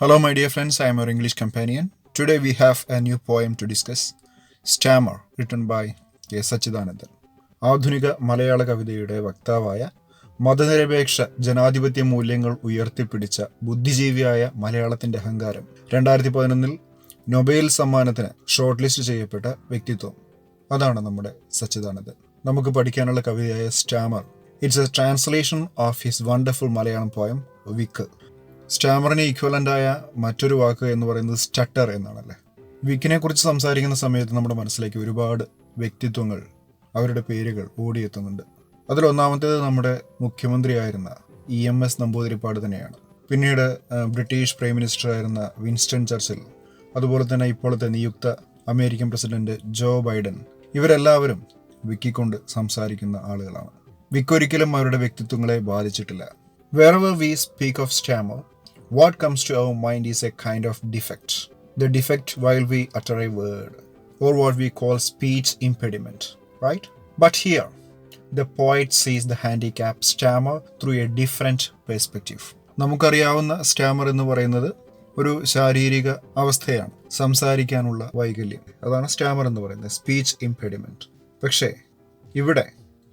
Hello, my dear friends. I am your English companion. Today we have a new poem to discuss. Stammer, written by K Sachidanandan. ആധുനിക മലയാള കവിതയുടെ വക്താവായ മതനിരപേക്ഷ ജനാധിപത്യ മൂല്യങ്ങൾ ഉയർത്തിപ്പിടിച്ച ബുദ്ധിജീവിയായ മലയാളത്തിന്റെ അഹങ്കാരം 2011 നൊബേൽ സമ്മാനത്തിന് ഷോർട്ട് ലിസ്റ്റ് ചെയ്യപ്പെട്ട വ്യക്തിത്വം. അതാണ് നമ്മുടെ സച്ചിദാനന്ദൻ. നമുക്ക് പഠിക്കാനുള്ള കവിതയായ stammer. It's a translation of his wonderful Malayalam poem വിക്ക്. സ്റ്റാമറിന് ഈക്വലൻ്റായ മറ്റൊരു വാക്ക് എന്ന് പറയുന്നത് സ്റ്റട്ടർ എന്നാണല്ലേ. വിക്കിനെ കുറിച്ച് സംസാരിക്കുന്ന സമയത്ത് നമ്മുടെ മനസ്സിലേക്ക് ഒരുപാട് വ്യക്തിത്വങ്ങൾ, അവരുടെ പേരുകൾ ഓടിയെത്തുന്നുണ്ട്. അതിലൊന്നാമത്തേത് നമ്മുടെ മുഖ്യമന്ത്രിയായിരുന്ന EMS നമ്പൂതിരിപ്പാട് തന്നെയാണ്. പിന്നീട് ബ്രിട്ടീഷ് പ്രൈം മിനിസ്റ്റർ ആയിരുന്ന വിൻസ്റ്റൺ ചർച്ചിൽ, അതുപോലെ തന്നെ ഇപ്പോഴത്തെ നിയുക്ത അമേരിക്കൻ പ്രസിഡന്റ് ജോ ബൈഡൻ, ഇവരെല്ലാവരും വിക്കിക്കൊണ്ട് സംസാരിക്കുന്ന ആളുകളാണ്. വിക്കൊരിക്കലും അവരുടെ വ്യക്തിത്വങ്ങളെ ബാധിച്ചിട്ടില്ല. Wherever we speak of stammer, what comes to our mind is a kind of defect. The defect while we utter a word, or what we call speech impediment, right? But here, the poet sees the handicap stammer through a different perspective. നമുക്കറിയാവുന്ന Starmer എന്ന് പറയുന്നത് ഒരു ശാരീരിക അവസ്ഥയാണ്, സംസാരിക്കാനുള്ള വൈകല്യം. അതാണ് Starmer എന്ന് പറയുന്നത്, സ്പീച്ച് ഇംപെഡിമെന്റ്. പക്ഷേ ഇവിടെ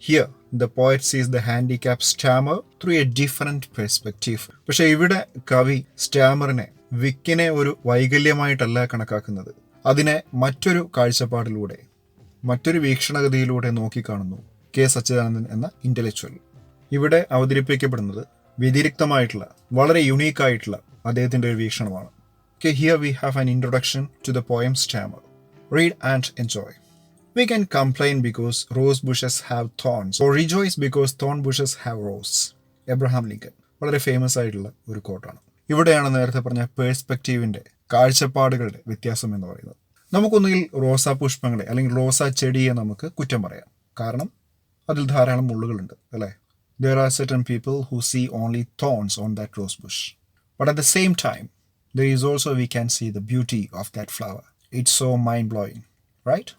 Here, the poet sees the handicap stammer through a different perspective. പക്ഷെ ഇവിടെ കവി സ്റ്റാമറിനെ, വിക്കിനെ ഒരു വൈകല്യമായിട്ടല്ല കണക്കാക്കുന്നത്. അതിനെ മറ്റൊരു കാഴ്ചപ്പാടിലൂടെ, മറ്റൊരു വീക്ഷണഗതിയിലൂടെ നോക്കിക്കാണുന്നു കെ സച്ചിദാനന്ദൻ എന്ന ഇന്റലക്ച്വൽ. ഇവിടെ അവതരിപ്പിക്കപ്പെടുന്നത് വ്യതിരിക്തമായിട്ടുള്ള, വളരെ യുണീക്കായിട്ടുള്ള അദ്ദേഹത്തിന്റെ ഒരു വീക്ഷണമാണ്. Here we have an introduction to the poem Stammer. Read and enjoy. We can complain because rose bushes have thorns, or rejoice because thorn bushes have roses. Abraham Lincoln. വളരെ famous ആയിട്ടുള്ള ഒരു കോട്ടാണ്. ഇവിടെയാണ് നേരത്തെ പറഞ്ഞ പേഴ്സ്പെക്റ്റീവിന്റെ, കാഴ്ചപ്പാടുകളുടെ വ്യത്യാസം എന്ന് പറയുന്നത്. നമുക്കൊന്നുകിൽ റോസാ പുഷ്പങ്ങളെ അല്ലെങ്കിൽ റോസാ ചെടിയെ നമുക്ക് കുറ്റം പറയാം, കാരണം അതിൽ ധാരാളം മുള്ളുകളുണ്ട്, അല്ലേ? There are certain people who see only thorns on that rose bush. But at the same time, there is also we can see the beauty of that flower. It's so mind-blowing, right?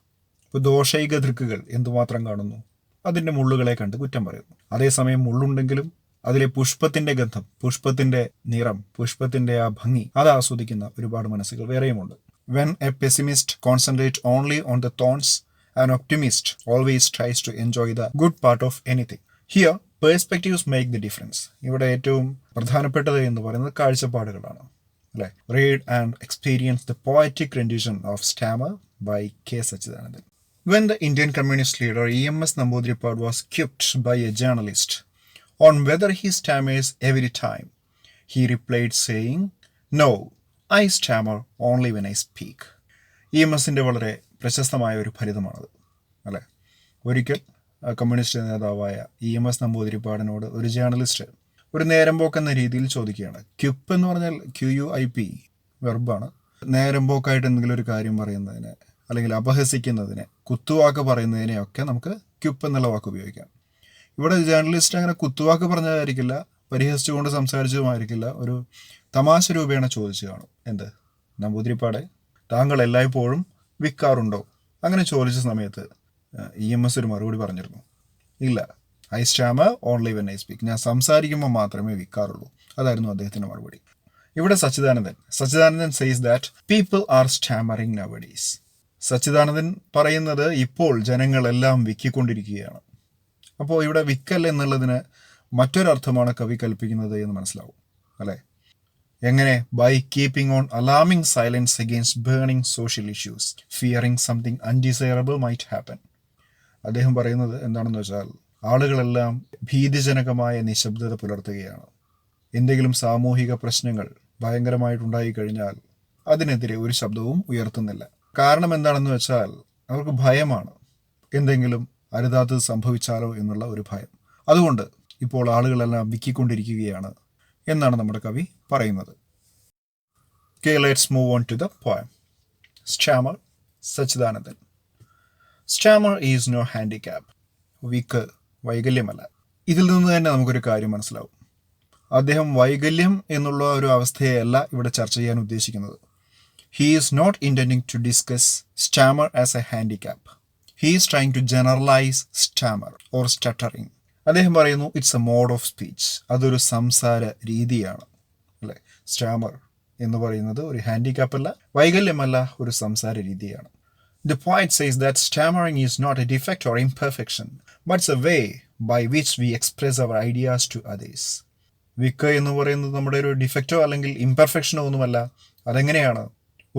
ഇപ്പോൾ ദോഷൈക ദൃക്കുകൾ എന്തുമാത്രം കാണുന്നു, അതിൻ്റെ മുള്ളുകളെ കണ്ട് കുറ്റം പറയുന്നു. അതേസമയം മുള്ളുണ്ടെങ്കിലും അതിലെ പുഷ്പത്തിന്റെ ഗന്ധം, പുഷ്പത്തിന്റെ നിറം, പുഷ്പത്തിന്റെ ആ ഭംഗി, അത് ആസ്വദിക്കുന്ന ഒരുപാട് മനസ്സുകൾ വേറെയുമുണ്ട്. When a pessimist concentrates only on the thorns, an optimist always tries to enjoy the good part of anything. Here, perspectives make the difference. ഇവിടെ ഏറ്റവും പ്രധാനപ്പെട്ടത് എന്ന് പറയുന്നത് കാഴ്ചപ്പാടുകളാണ്, അല്ലേ? Read and experience the poetic rendition of Stammer by K. Sachidanandan. When the Indian communist leader EMS Namboodiripad was quipped by a journalist on whether he stammers every time, he replied saying, "No, I stammer only when I speak." EMSന്റെ വളരെ പ്രശസ്തമായ ഒരു ഫലിതമാണത്, അല്ലേ? ഒരിക്കൽ communist നേതാവായ EMS നമ്പൂതിരിപ്പാടിനോട് ഒരു journalist ഒരു നേരമ്പോക്കെന്ന രീതിയിൽ ചോദിക്കുകയാണ്. ക്യുപ്പ് എന്ന് പറഞ്ഞാൽ QUIP വെർബാണ്. നേരമ്പോക്കായിട്ട് എന്തെങ്കിലും ഒരു കാര്യം പറയുന്നതിന്, അല്ലെങ്കിൽ അപഹസിക്കുന്നതിനെ, കുത്തുവാക്ക് പറയുന്നതിനെയൊക്കെ നമുക്ക് ക്യുപ്പ് എന്നുള്ള വാക്ക് ഉപയോഗിക്കാം. ഇവിടെ ജേർണലിസ്റ്റ് അങ്ങനെ കുത്തുവാക്ക് പറഞ്ഞതായിരിക്കില്ല, പരിഹസിച്ചുകൊണ്ട് സംസാരിച്ചതുമായിരിക്കില്ല, ഒരു തമാശ രൂപേണ ചോദിച്ചു കാണും. എന്ത്, നമ്പൂതിരിപ്പാടെ, താങ്കൾ എല്ലായ്പ്പോഴും വിൽക്കാറുണ്ടോ? അങ്ങനെ ചോദിച്ച സമയത്ത് EMS ഒരു മറുപടി പറഞ്ഞിരുന്നു, ഇല്ല, I stammer only when I speak. ഞാൻ സംസാരിക്കുമ്പോൾ മാത്രമേ വിൽക്കാറുള്ളൂ. അതായിരുന്നു അദ്ദേഹത്തിൻ്റെ മറുപടി. ഇവിടെ Sachidanandan says that people are stammering nowadays. Sachidanandan പറയുന്നത് ഇപ്പോൾ ജനങ്ങളെല്ലാം വിക്കിക്കൊണ്ടിരിക്കുകയാണ്. അപ്പോൾ ഇവിടെ വിക്കൽ എന്നുള്ളതിന് മറ്റൊരർത്ഥമാണ് കവി കൽപ്പിക്കുന്നത് എന്ന് മനസ്സിലാവും, അല്ലേ? എങ്ങനെ? By keeping on alarming silence against burning social issues, fearing something undesirable might happen. അദ്ദേഹം പറയുന്നത് എന്താണെന്ന് വെച്ചാൽ, ആളുകളെല്ലാം ഭീതിജനകമായ നിശബ്ദത പുലർത്തുകയാണ്. എന്തെങ്കിലും സാമൂഹിക പ്രശ്നങ്ങൾ ഭയങ്കരമായിട്ടുണ്ടായി കഴിഞ്ഞാൽ അതിനെതിരെ ഒരു ശബ്ദവും ഉയർത്തുന്നില്ല. കാരണം എന്താണെന്ന് വെച്ചാൽ, അവർക്ക് ഭയമാണ്, എന്തെങ്കിലും അരുതാത്തത് സംഭവിച്ചാലോ എന്നുള്ള ഒരു ഭയം. അതുകൊണ്ട് ഇപ്പോൾ ആളുകളെല്ലാം വിക്കിക്കൊണ്ടിരിക്കുകയാണ് എന്നാണ് നമ്മുടെ കവി പറയുന്നത്. Okay, let's move on to the poem. Stammer, Sachidanandan. Stammer is no handicap. വിക്ക് വൈകല്യമല്ല. ഇതിൽ നിന്ന് തന്നെ നമുക്കൊരു കാര്യം മനസ്സിലാവും. അദ്ദേഹം വൈകല്യം എന്നുള്ള ഒരു അവസ്ഥയെയല്ല ഇവിടെ ചർച്ച ചെയ്യാൻ ഉദ്ദേശിക്കുന്നത്. He is not intending to discuss stammer as a handicap. He is trying to generalize stammer or stuttering. അദ്ദേഹം പറയുന്നു, it's a mode of speech. അതൊരു സംസാര രീതിയാണ്, അല്ലേ? സ്റ്റാമർ എന്ന് പറയുന്നത് ഒരു ഹാൻഡിക്യാപ്പ് അല്ല, വൈകല്യമല്ല, ഒരു സംസാര രീതിയാണ്. The poet says that stammering is not a defect or imperfection, but it's a way by which we express our ideas to others. വിക്ക് എന്ന് പറയുന്നത് നമ്മുടെ ഒരു ഡിഫക്റ്റോ അല്ലെങ്കിൽ ഇംപെർഫെക്ഷനോ ഒന്നുമല്ല. അതെങ്ങനെയാണ്?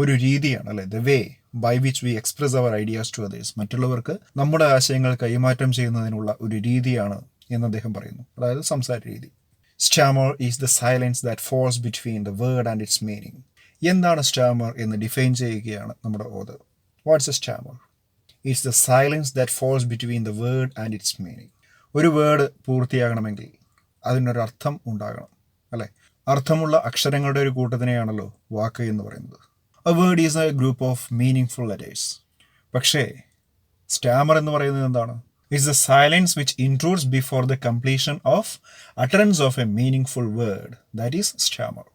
ഒരു രീതിയാണ്, അല്ലെ? The way by which we express our ideas to others. മറ്റുള്ളവർക്ക് നമ്മുടെ ആശയങ്ങൾ കൈമാറ്റം ചെയ്യുന്നതിനുള്ള ഒരു രീതിയാണ് എന്ന് അദ്ദേഹം പറയുന്നു, അതായത് സംസാര രീതി. Stammer is the silence that falls between the word and its meaning. എന്താണ് സ്റ്റാമർ എന്ന് ഡിഫൈൻ ചെയ്യുകയാണ് നമ്മുടെ author. What's a stammer? It's the silence that falls between the word and its meaning. ഒരു വേർഡ് പൂർത്തിയാകണമെങ്കിൽ അതിനൊരർത്ഥം ഉണ്ടാകണം, അല്ലേ? അർത്ഥമുള്ള അക്ഷരങ്ങളുടെ ഒരു കൂട്ടത്തിനെയാണല്ലോ വാക്ക് എന്ന് പറയുന്നത്. A word is a group of meaningful letters. പക്ഷേ സ്റ്റാമർ എന്ന് പറയുന്നത് എന്താണ്? It's the silence which intrudes before the completion of utterance of a meaningful word. That is stammer.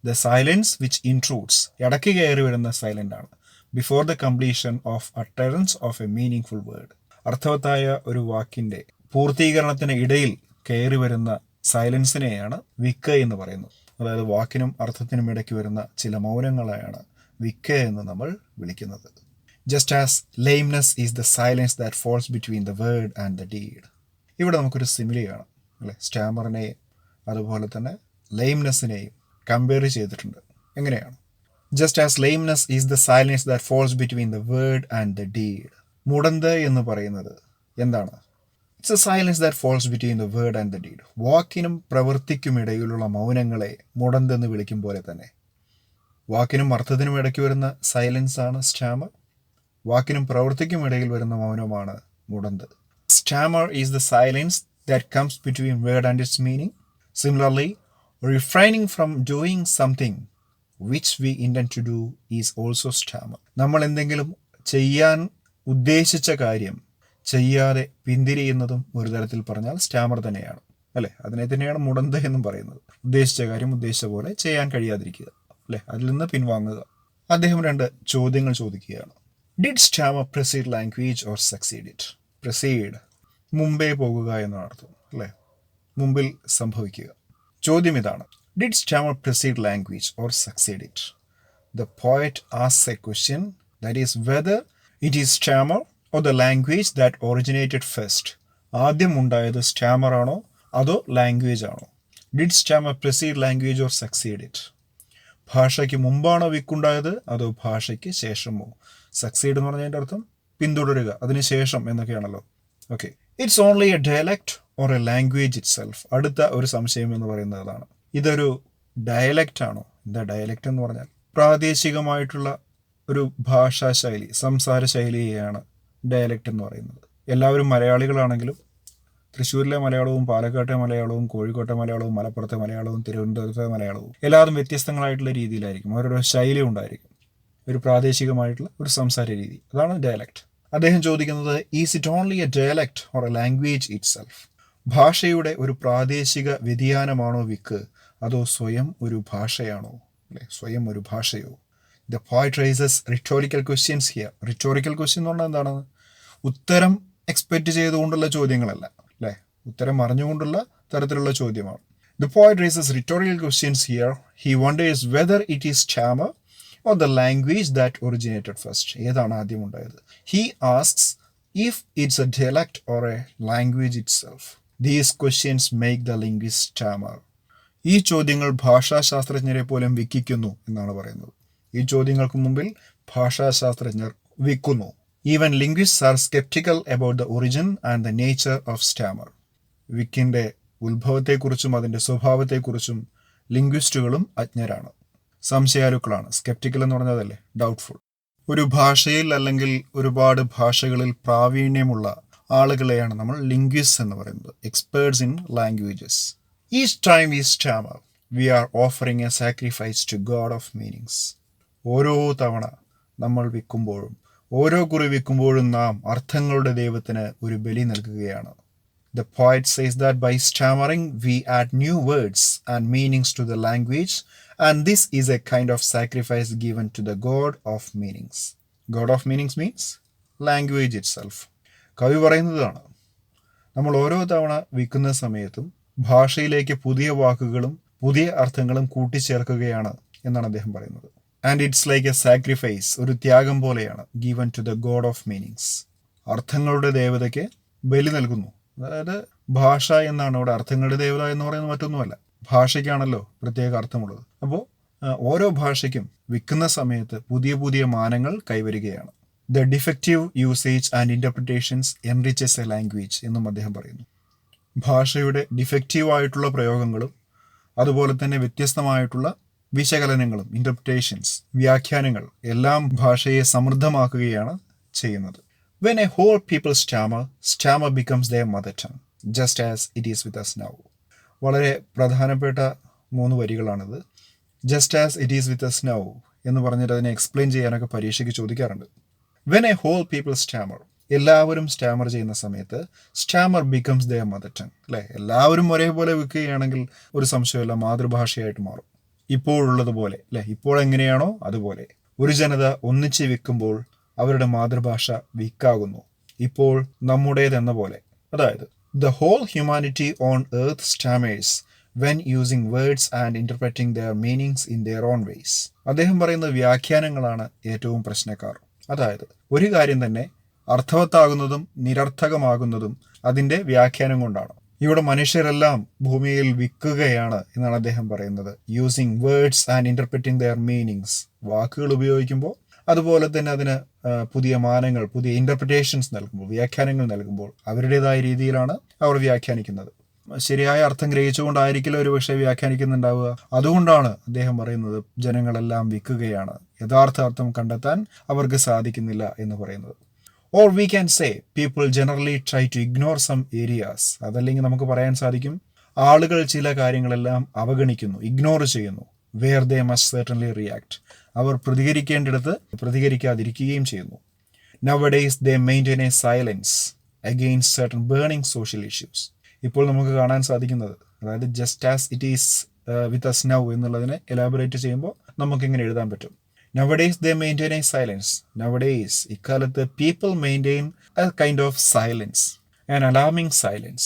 The silence which intrudes, ഇടയ്ക്ക് കയറി വരുന്ന സൈലൻ്റ് ആണ്. Before the completion of utterance of a meaningful word. അർത്ഥവത്തായ ഒരു വാക്കിൻ്റെ പൂർത്തീകരണത്തിന് ഇടയിൽ കയറി വരുന്ന സൈലൻസിനെയാണ് വിക്ക് എന്ന് പറയുന്നത്. അതായത് വാക്കിനും അർത്ഥത്തിനും ഇടയ്ക്ക് വരുന്ന ചില മൗനങ്ങളെയാണ് വിക്ക് എന്ന് നമ്മൾ വിളിക്കുന്നത്. Just as lameness is the silence that falls between the word and the deed. ഇവിടെ നമുക്കൊരു സിമിലി കാണാം, അല്ലേ? സ്റ്റാമറിനെയും അതുപോലെ തന്നെ ലെയിംനെസ്സിനെയും കമ്പയർ ചെയ്തിട്ടുണ്ട്. എങ്ങനെയാണ്? Just as lameness is the silence that falls between the word and the deed. മുടന്ത് എന്ന് പറയുന്നത് എന്താണ്? It's a silence that falls between the word and the deed. വാക്കിനും പ്രവൃത്തിക്കുമിടയിലുള്ള മൗനങ്ങളെ മുടന്തെന്ന് വിളിക്കും പോലെ തന്നെ വാക്കിനും അർത്ഥത്തിനും ഇടയ്ക്ക് വരുന്ന സൈലൻസ് ആണ് സ്റ്റാമർ. വാക്കിനും പ്രവൃത്തിക്കും ഇടയിൽ വരുന്ന മൗനമാണ് മുടന്ത്. Stammer is the silence that comes between word and its meaning. Similarly, refraining from doing something which we intend to do is also stammer. നമ്മൾ എന്തെങ്കിലും ചെയ്യാൻ ഉദ്ദേശിച്ച കാര്യം ചെയ്യാതെ പിന്തിരിയുന്നതും ഒരു തരത്തിൽ പറഞ്ഞാൽ സ്റ്റാമർ തന്നെയാണ്, അല്ലേ? അതിനെ തന്നെയാണ് മുടന്ത് എന്നും പറയുന്നത്. ഉദ്ദേശിച്ച കാര്യം ഉദ്ദേശിച്ച പോലെ ചെയ്യാൻ കഴിയാതിരിക്കുക, അല്ലേ? അതിൽ നിന്ന് പിൻവാങ്ങുക. അദ്ദേഹം 2 ചോദ്യങ്ങൾ ചോദിക്കുകയാണ്. Did Starmer proceed language or succeed it? Proceed, മുമ്പേ പോകുക എന്നാണ് അർത്ഥം, അല്ലേ? മുമ്പിൽ സംഭവിക്കുക. ചോദ്യം ഇതാണ്: did Starmer proceed language or succeed it? The poet asks A question that is whether it is Starmer or the language that originated first. ആദ്യം ഉണ്ടായത് സ്റ്റാമർ ആണോ അതോ ലാംഗ്വേജ് ആണോ? Did Starmer proceed language or succeed it? ഭാഷയ്ക്ക് മുമ്പാണോ വിക്കുണ്ടായത് അതോ ഭാഷയ്ക്ക് ശേഷമോ? Succeed എന്ന് പറഞ്ഞതിൻ്റെ അർത്ഥം പിന്തുടരുക, അതിനുശേഷം എന്നൊക്കെയാണല്ലോ. Okay, it's only a dialect or a language itself. അടുത്ത ഒരു സംശയം എന്ന് പറയുന്നത് അതാണ്. ഇതൊരു ഡയലക്റ്റ് ആണോ? എന്താ ഡയലക്റ്റ് എന്ന് പറഞ്ഞാൽ? പ്രാദേശികമായിട്ടുള്ള ഒരു ഭാഷാ ശൈലി, സംസാര ശൈലിയെയാണ് ഡയലക്റ്റ് എന്ന് പറയുന്നത്. എല്ലാവരും മലയാളികളാണെങ്കിലും തൃശ്ശൂരിലെ മലയാളവും പാലക്കാട്ടെ മലയാളവും കോഴിക്കോട്ടെ മലയാളവും മലപ്പുറത്തെ മലയാളവും തിരുവനന്തപുരത്തെ മലയാളവും എല്ലാവരും വ്യത്യസ്തങ്ങളായിട്ടുള്ള രീതിയിലായിരിക്കും. ഓരോരോ ശൈലി ഉണ്ടായിരിക്കും, ഒരു പ്രാദേശികമായിട്ടുള്ള ഒരു സംസാര രീതി. അതാണ് ഡയലക്റ്റ്. അദ്ദേഹം ചോദിക്കുന്നത്, is it only A dialect or a language it self? ഭാഷയുടെ ഒരു പ്രാദേശിക വ്യതിയാനമാണോ വിക്ക്, അതോ സ്വയം ഒരു ഭാഷയാണോ, അല്ലെ? സ്വയം ഒരു ഭാഷയോ? The poet raises rhetorical questions here. Rhetorical question എന്ന് പറഞ്ഞാൽ എന്താണ്? ഉത്തരം എക്സ്പെക്റ്റ് ചെയ്തുകൊണ്ടുള്ള ചോദ്യങ്ങളല്ല, അല്ലേ? ഉത്തരം അറിഞ്ഞുകൊണ്ടുള്ള തരത്തിലുള്ള ചോദ്യമാണ്. The poet raises rhetorical questions here. He wonders whether it is stammer or the language that originated first. ഏതാണ് ആദ്യം ഉണ്ടായത്? He asks if it's a dialect or a language itself. These questions make the linguist stammer. ഈ ചോദ്യങ്ങൾ ഭാഷാശാസ്ത്രജ്ഞരെ പോലും വിക്കിക്കുന്നു എന്നാണ് പറയുന്നത്. ഈ ചോദ്യങ്ങൾക്ക് മുമ്പിൽ ഭാഷാശാസ്ത്രജ്ഞർ വിക്കുന്നു. Even linguists are sceptical about the origin and the nature of stammer. വിക്കിൻ്റെ ഉത്ഭവത്തെക്കുറിച്ചും അതിൻ്റെ സ്വഭാവത്തെക്കുറിച്ചും ലിംഗ്വിസ്റ്റുകളും അജ്ഞരാണ്, സംശയാലുക്കളാണ്. സ്കെപ്റ്റിക്കൽ എന്ന് പറഞ്ഞതല്ലേ, ഡൗട്ട്ഫുൾ. ഒരു ഭാഷയിൽ അല്ലെങ്കിൽ ഒരുപാട് ഭാഷകളിൽ പ്രാവീണ്യമുള്ള ആളുകളെയാണ് നമ്മൾ ലിംഗ്വിസ്റ്റ് എന്ന് പറയുന്നത്, experts in languages. Each time we stammer we are offering a sacrifice to god of meanings. ഓരോ തവണ നമ്മൾ വിൽക്കുമ്പോഴും ഓരോ കുറി വിൽക്കുമ്പോഴും നാം അർത്ഥങ്ങളുടെ ദൈവത്തിന് ഒരു ബലി നൽകുകയാണ്. The poet says that by stammering we add new words and meanings to the language, and this is a kind of sacrifice given to the God of meanings. God of meanings means language itself. കവി പറയുന്നതാണ്, നമ്മൾ ഓരോ തവണ വിൽക്കുന്ന സമയത്തും ഭാഷയിലേക്ക് പുതിയ വാക്കുകളും പുതിയ അർത്ഥങ്ങളും കൂട്ടിച്ചേർക്കുകയാണ് എന്നാണ് അദ്ദേഹം പറയുന്നത്. And it's like a sacrifice, ഒരു ത്യാഗം പോലെയാണ്, given to the god of meanings, അർത്ഥങ്ങളുടെ ദേവതയ്ക്ക് ബലി നൽകുന്നു. അതായത് ഭാഷ എന്നാണ് ഇവിടെ അർത്ഥങ്ങളുടെ ദേവത എന്ന് പറയുന്നത് മറ്റൊന്നുമല്ല, ഭാഷയ്ക്കാണല്ലോ പ്രത്യേക അർത്ഥമുള്ളത്. അപ്പോൾ ഓരോ ഭാഷയ്ക്കും വിൽക്കുന്ന സമയത്ത് പുതിയ പുതിയ മാനങ്ങൾ കൈവരികയാണ്. The defective usage and interpretations enriches a language എന്നും അദ്ദേഹം പറയുന്നു. ഭാഷയുടെ ഡിഫക്റ്റീവായിട്ടുള്ള പ്രയോഗങ്ങളും അതുപോലെ തന്നെ വ്യത്യസ്തമായിട്ടുള്ള വിശകലനങ്ങളും, ഇൻ്റർപ്രിറ്റേഷൻസ്, വ്യാഖ്യാനങ്ങൾ എല്ലാം ഭാഷയെ സമൃദ്ധമാക്കുകയാണ് ചെയ്യുന്നത്. When a whole people stammer, stammer becomes their mother tongue just as it is with us now. വളരെ പ്രധാനപ്പെട്ട 3 വരികളാണിത്. Just as it is with us now എന്ന് പറഞ്ഞിട്ട് അതിനെ എക്സ്പ്ലെയിൻ ചെയ്യാനൊക്കെ പരീക്ഷയ്ക്ക് ചോദിക്കാറുണ്ട്. When a whole people stammer, എല്ലാവരും സ്റ്റാമർ ചെയ്യുന്ന സമയത്ത് stammer becomes their mother tongue, അല്ലേ? എല്ലാവരും ഒരേപോലെ വിൽക്കുകയാണെങ്കിൽ ഒരു സംശയമില്ല, മാതൃഭാഷയായിട്ട് മാറും. ഇപ്പോഴുള്ളതുപോലെ, അല്ലേ? ഇപ്പോൾ എങ്ങനെയാണോ അതുപോലെ ഒരു ജനത ഒന്നിച്ച് വിൽക്കുമ്പോൾ അവരുടെ മാതൃഭാഷ വീക്കാകുന്നു. ഇപ്പോൾ നമ്മുടേതെന്ന പോലെ. അതായത് the whole humanity on earth stammers when using words and interpreting their meanings in their own ways. അദ്ദേഹം പറയുന്ന വ്യാഖ്യാനങ്ങളാണ് ഏറ്റവും പ്രശ്നക്കാർ. അതായത് ഒരു കാര്യം തന്നെ അർത്ഥവത്താകുന്നതും നിരർത്ഥകമാകുന്നതും അതിൻ്റെ വ്യാഖ്യാനം കൊണ്ടാണ്. ഇവിടെ മനുഷ്യരെല്ലാം ഭൂമിയിൽ വിൽക്കുകയാണ് എന്നാണ് അദ്ദേഹം പറയുന്നത്. Using words and interpreting their meanings, വാക്കുകൾ ഉപയോഗിക്കുമ്പോൾ അതുപോലെ തന്നെ അതിന് പുതിയ മാനങ്ങൾ, പുതിയ ഇന്റർപ്രിറ്റേഷൻസ് നൽകുമ്പോൾ, വ്യാഖ്യാനങ്ങൾ നൽകുമ്പോൾ അവരുടേതായ രീതിയിലാണ് അവർ വ്യാഖ്യാനിക്കുന്നത്. ശരിയായ അർത്ഥം ഗ്രഹിച്ചുകൊണ്ടായിരിക്കില്ല ഒരു പക്ഷേ വ്യാഖ്യാനിക്കുന്നുണ്ടാവുക. അതുകൊണ്ടാണ് അദ്ദേഹം പറയുന്നത് ജനങ്ങളെല്ലാം വിൽക്കുകയാണ്, യഥാർത്ഥ അർത്ഥം കണ്ടെത്താൻ അവർക്ക് സാധിക്കുന്നില്ല എന്ന് പറയുന്നത്. Or we can say people generally try to ignore some areas. അതല്ലെങ്കിൽ നമുക്ക് പറയാൻ സാധിക്കും ആളുകൾ ചില കാര്യങ്ങളെല്ലാം അവഗണിക്കുന്നു, ഇഗ്നോർ ചെയ്യുന്നു. Where they must certainly react, അവർ പ്രതികരിക്കേണ്ടിടത്ത് പ്രതികരിക്കാതിരിക്കുകയും ചെയ്യുന്നു. Nowadays they maintain a silence against certain burning social issues. ഇപ്പോൾ നമുക്ക് കാണാൻ സാധിക്കുന്നത്, അതായത് just as it is with us now എന്നുള്ളതിനെ എലാബറേറ്റ് ചെയ്യുമ്പോൾ നമുക്ക് ഇങ്ങനെ എഴുതാൻ പറ്റും. Nowadays they maintain a silence. Nowadays, ഇക്കാലത്ത് people maintain a kind of silence, an alarming silence,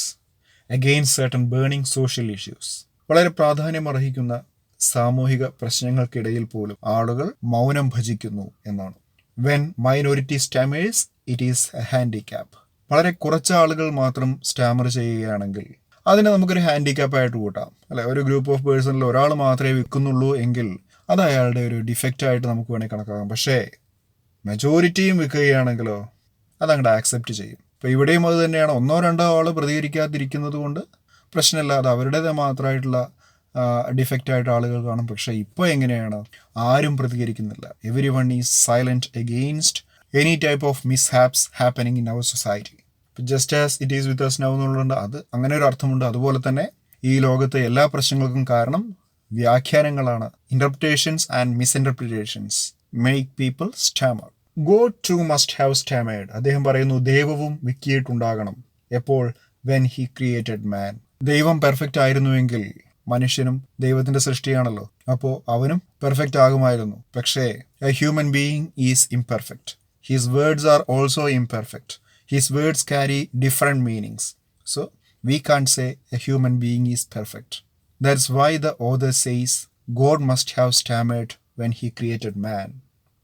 against certain burning social issues. വളരെ പ്രാധാന്യമർഹിക്കുന്ന സാമൂഹിക പ്രശ്നങ്ങൾക്കിടയിൽ പോലും ആളുകൾ മൗനം ഭജിക്കുന്നു എന്നാണ്. When minority stammers, it is a handicap. വളരെ കുറച്ച് ആളുകൾ മാത്രം സ്റ്റാമർ ചെയ്യുകയാണെങ്കിൽ അതിനെ നമുക്കൊരു ഹാൻഡിക്യാപ്പായിട്ട് കൂട്ടാം, അല്ലെ? ഒരു ഗ്രൂപ്പ് ഓഫ് പേഴ്സണിൽ ഒരാൾ മാത്രമേ വിൽക്കുന്നുള്ളൂ എങ്കിൽ അത് അയാളുടെ ഒരു ഡിഫക്റ്റായിട്ട് നമുക്ക് വേണമെങ്കിൽ കണക്കാക്കാം. പക്ഷേ മെജോറിറ്റിയും വിൽക്കുകയാണെങ്കിലോ അതങ്ങോട്ട് ആക്സെപ്റ്റ് ചെയ്യും. ഇപ്പോൾ ഇവിടെയും അത് തന്നെയാണ്. 1-2 ആൾ പ്രതികരിക്കാതിരിക്കുന്നത് കൊണ്ട് പ്രശ്നമില്ല, അത് അവരുടേത് മാത്രമായിട്ടുള്ള ഡിഫക്റ്റായിട്ട് ആളുകൾ കാണും. പക്ഷേ ഇപ്പോൾ എങ്ങനെയാണ്? ആരും പ്രതികരിക്കുന്നില്ല. Every one is silent against any type of mishaps happening in our society. Just as it is with us now എന്നുള്ളതുകൊണ്ട് അത് അങ്ങനെ ഒരു അർത്ഥമുണ്ട്. അതുപോലെ തന്നെ ഈ ലോകത്തെ എല്ലാ പ്രശ്നങ്ങൾക്കും കാരണം വ്യാഖ്യാനങ്ങളാണ്. Interpretations and misinterpretations make people stammer. God too must have stammered. അദ്ദേഹം പറയുന്നു ദൈവവും വിക്കിയിട്ടുണ്ടാകണം. എപ്പോൾ? When he created man. ദൈവം പെർഫെക്റ്റ് ആയിരുന്നുവെങ്കിൽ മനുഷ്യനും ദൈവത്തിന്റെ സൃഷ്ടിയാണല്ലോ, അപ്പോൾ അവനും പെർഫെക്റ്റ് ആകുമായിരുന്നു. പക്ഷേ A human being is imperfect. His words are also imperfect. His words carry different meanings. So we can't say a human being is perfect. That's why the author says God must have stammered when he created man.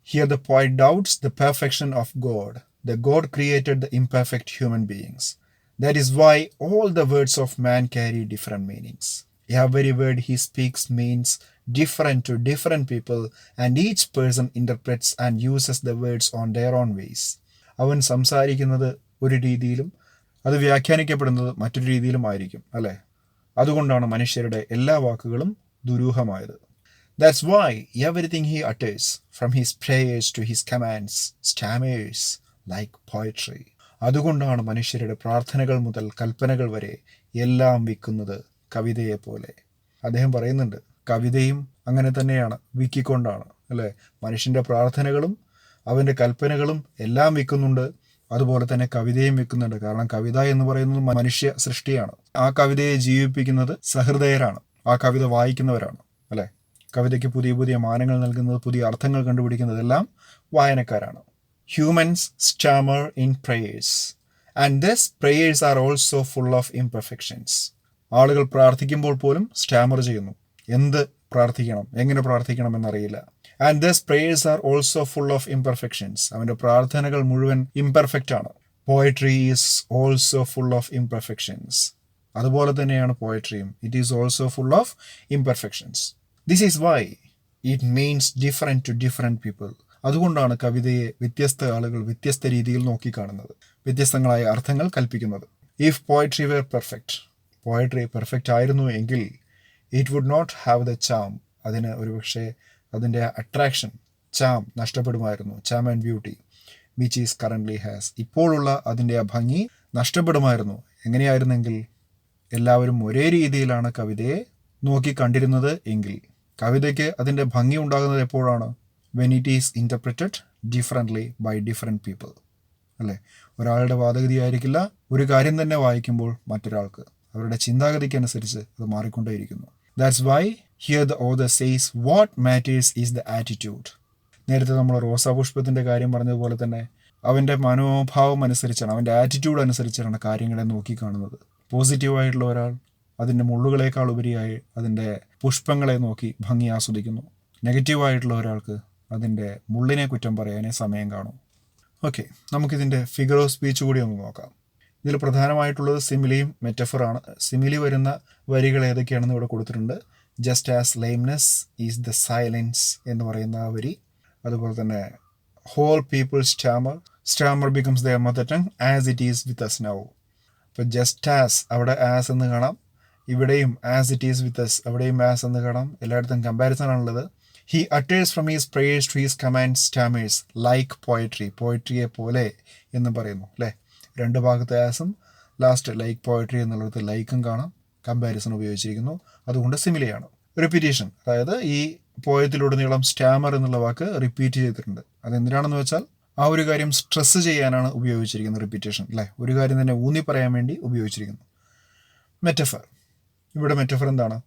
Here the poet doubts the perfection of God. The God created the imperfect human beings. That is why all the words of man carry different meanings. Every word he speaks means different to different people, and each person interprets and uses the words on their own ways. അവൻ സംസാരിക്കുന്നത് ഒരു രീതിയിലും അത് വ്യാഖ്യാനിക്കപ്പെടുന്നത് മറ്റൊരു രീതിയിലും ആയിരിക്കും, അല്ലേ? അതുകൊണ്ടാണ് മനുഷ്യരുടെ എല്ലാ വാക്കുകളും ദുരൂഹമായത്. That's why everything he utters, from his prayers to his commands, stammers like poetry. അതുകൊണ്ടാണ് മനുഷ്യരുടെ പ്രാർത്ഥനകൾ മുതൽ കൽപ്പനകൾ വരെ എല്ലാം വിൽക്കുന്നത് കവിതയെപ്പോലെ. അദ്ദേഹം പറയുന്നുണ്ട് കവിതയും അങ്ങനെ തന്നെയാണ്, വിക്കിക്കൊണ്ടാണ്, അല്ലേ? മനുഷ്യൻ്റെ പ്രാർത്ഥനകളും അവൻ്റെ കൽപ്പനകളും എല്ലാം വിൽക്കുന്നുണ്ട്. അതുപോലെ തന്നെ കവിതയും വെക്കുന്നുണ്ട്. കാരണം കവിത എന്ന് പറയുന്നത് മനുഷ്യ സൃഷ്ടിയാണ്. ആ കവിതയെ ജീവിപ്പിക്കുന്നത് സഹൃദയരാണ്, ആ കവിത വായിക്കുന്നവരാണ്, അല്ലേ? കവിതയ്ക്ക് പുതിയ പുതിയ മാനങ്ങൾ നൽകുന്നത്, പുതിയ അർത്ഥങ്ങൾ കണ്ടുപിടിക്കുന്നതെല്ലാം വായനക്കാരാണ്. Humans stammer in prayers and this prayers are also full of imperfections. ആളുകൾ പ്രാർത്ഥിക്കുമ്പോൾ പോലും സ്റ്റാമർ ചെയ്യുന്നു. എന്ത് പ്രാർത്ഥിക്കണം, എങ്ങനെ പ്രാർത്ഥിക്കണം എന്നറിയില്ല. And thus prayers are also full of imperfections. അവൻ്റെ പ്രാർത്ഥനകൾ മുഴുവൻ ഇംപെർഫെക്റ്റ് ആണ്. Poetry is also full of imperfections. അതുപോലെ തന്നെയാണ് പോയട്രിയും. It is also full of imperfections. This is why it means different to different people. അതുകൊണ്ടാണ് കവിതയെ വ്യത്യസ്ത ആളുകൾ വ്യത്യസ്ത രീതിയിൽ നോക്കിക്കാണുന്നത്, വ്യത്യസ്തങ്ങളായ അർത്ഥങ്ങൾ കൽപ്പിക്കുന്നത്. If poetry were perfect, poetry perfect ആയിരുന്നു എങ്കിൽ it would not have the charm, അതിന് ഒരുപക്ഷെ അതിൻ്റെ അട്രാക്ഷൻ, ചാം നഷ്ടപ്പെടുമായിരുന്നു. Charm and beauty which is currently has, ഇപ്പോഴുള്ള അതിൻ്റെ ആ ഭംഗി നഷ്ടപ്പെടുമായിരുന്നു. എങ്ങനെയായിരുന്നെങ്കിൽ എല്ലാവരും ഒരേ രീതിയിലാണ് കവിതയെ നോക്കിക്കണ്ടിരുന്നത് എങ്കിൽ. കവിതയ്ക്ക് അതിൻ്റെ ഭംഗി ഉണ്ടാകുന്നത് എപ്പോഴാണ്? When it is interpreted differently by different people, അല്ലേ? ഒരാളുടെ വാദഗതി ആയിരിക്കില്ല ഒരു കാര്യം തന്നെ വായിക്കുമ്പോൾ മറ്റൊരാൾക്ക് അവരുടെ ചിന്താഗതിക്കനുസരിച്ച് അത് മാറിക്കൊണ്ടേയിരിക്കുന്നു. That's why here the author says what matters is the attitude. നേരത്തെ നമ്മൾ റോസാപുഷ്പത്തിൻ്റെ കാര്യം പറഞ്ഞതുപോലെ തന്നെ അവൻ്റെ മനോഭാവം അനുസരിച്ചാണ്, അവൻ്റെ ആറ്റിറ്റ്യൂഡ് അനുസരിച്ചാണ് കാര്യങ്ങളെ നോക്കിക്കാണുന്നത്. പോസിറ്റീവായിട്ടുള്ള ഒരാൾ അതിൻ്റെ മുള്ളുകളേക്കാൾ ഉപരിയായി അതിൻ്റെ പുഷ്പങ്ങളെ നോക്കി ഭംഗി ആസ്വദിക്കുന്നു. നെഗറ്റീവായിട്ടുള്ള ഒരാൾക്ക് അതിൻ്റെ മുള്ളിനെ കുറ്റം പറയാനേ സമയം കാണും. ഓക്കെ, നമുക്കിതിൻ്റെ ഫിഗർ ഓഫ് സ്പീച്ച് കൂടി ഒന്ന് നോക്കാം. ഇതിൽ പ്രധാനമായിട്ടുള്ളത് സിമിലിയും മെറ്റഫറാണ്. സിമിലി വരുന്ന വരികൾ ഏതൊക്കെയാണെന്ന് ഇവിടെ കൊടുത്തിട്ടുണ്ട്. Just as lameness is the silence എന്ന് പറയുന്ന ആ വരി. അതുപോലെ തന്നെ whole people stammer, stammer becomes their mother tongue as it is with us now. അപ്പോൾ ജസ്റ്റ് ആസ്, അവിടെ ആസ് എന്ന് കാണാം. ഇവിടെയും as it is with us, അവിടെയും ആസ് എന്ന് കാണാം. എല്ലായിടത്തും കമ്പാരിസൺ ആണുള്ളത്. He utters from his prayers to his command stammers like poetry, പോയട്രിയെ പോലെ എന്ന് പറയുന്നു, അല്ലേ? രണ്ട് ഭാഗത്തെ ആസും ലാസ്റ്റ് ലൈക്ക് പോയട്രി എന്നുള്ളത് ലൈക്കും കാണാം. കമ്പാരിസൺ ഉപയോഗിച്ചിരിക്കുന്നു, അതുകൊണ്ട് സിമിലിയാണ്. റിപ്പീറ്റേഷൻ, അതായത് ഈ പോയത്തിലുടനീളം സ്റ്റാമർ എന്നുള്ള വാക്ക് റിപ്പീറ്റ് ചെയ്തിട്ടുണ്ട്. അതെന്തിനാണെന്ന് വെച്ചാൽ ആ ഒരു കാര്യം സ്ട്രെസ് ചെയ്യാനാണ് ഉപയോഗിച്ചിരിക്കുന്നത് റിപ്പീറ്റേഷൻ, അല്ലേ? ഒരു കാര്യം തന്നെ ഊന്നി പറയാൻ വേണ്ടി ഉപയോഗിച്ചിരിക്കുന്നു. മെറ്റഫർ, ഇവിടെ മെറ്റഫർ എന്താണ്?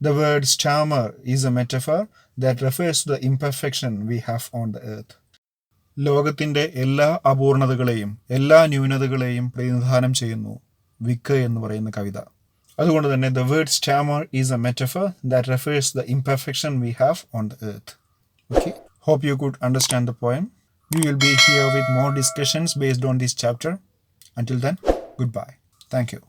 The word stammer is a metaphor that refers to the imperfection we have on the earth. ലോകത്തിൻ്റെ എല്ലാ അപൂർണതകളെയും എല്ലാ ന്യൂനതകളെയും പ്രതിനിധാനം ചെയ്യുന്നു വിക്ക് എന്ന് പറയുന്ന കവിത. അതുകൊണ്ട് തന്നെ the word stammer is a metaphor that refers to the imperfection we have on the earth. Okay, hope you could understand the poem. We will be here with more discussions based on this chapter. Until then, goodbye. Thank you.